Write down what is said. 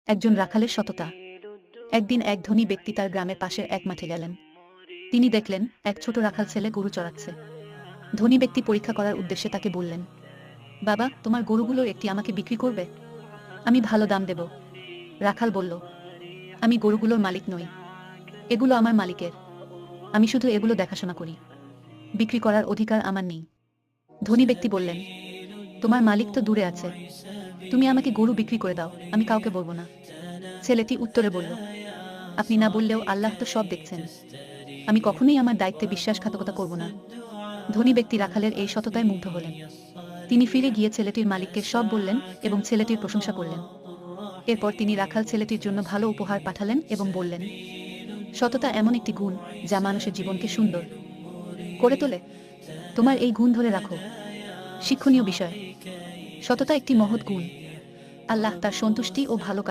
একজন রাখালের সততা। একদিন এক ধনী ব্যক্তি তার গ্রামের পাশের এক মাঠে গেলেন। তিনি দেখলেন এক ছোট রাখাল ছেলে গরু চড়াচ্ছে। ধনী ব্যক্তি পরীক্ষা করার উদ্দেশ্যে তাকে বললেন, বাবা, তোমার গরুগুলোর একটি আমাকে বিক্রি করবে? আমি ভালো দাম দেব। রাখাল বলল, আমি গরুগুলোর মালিক নই, এগুলো আমার মালিকের। আমি শুধু এগুলো দেখাশোনা করি, বিক্রি করার অধিকার আমার নেই। ধনী ব্যক্তি বললেন, তোমার মালিক তো দূরে আছে, তুমি আমাকে গরু বিক্রি করে দাও, আমি কাউকে বলবো না। ছেলেটি উত্তরে বলল, আপনি না বললেও আল্লাহ তো সব দেখছেন, আমি কখনোই আমার দায়িত্বে বিশ্বাসঘাতকতা করব না। ধনী ব্যক্তি রাখালের এই সততায় মুগ্ধ হলেন। তিনি ফিরে গিয়ে ছেলেটির মালিককে সব বললেন এবং ছেলেটির প্রশংসা করলেন। এরপর তিনি রাখাল ছেলেটির জন্য ভালো উপহার পাঠালেন এবং বললেন, সততা এমন একটি গুণ যা মানুষের জীবনকে সুন্দর করে তোলে। তোমার এই গুণ ধরে রাখো। শিক্ষণীয় বিষয়: সততা একটি মহৎ গুণ। আল্লাহ তার সন্তুষ্টি ও ভালো কাজ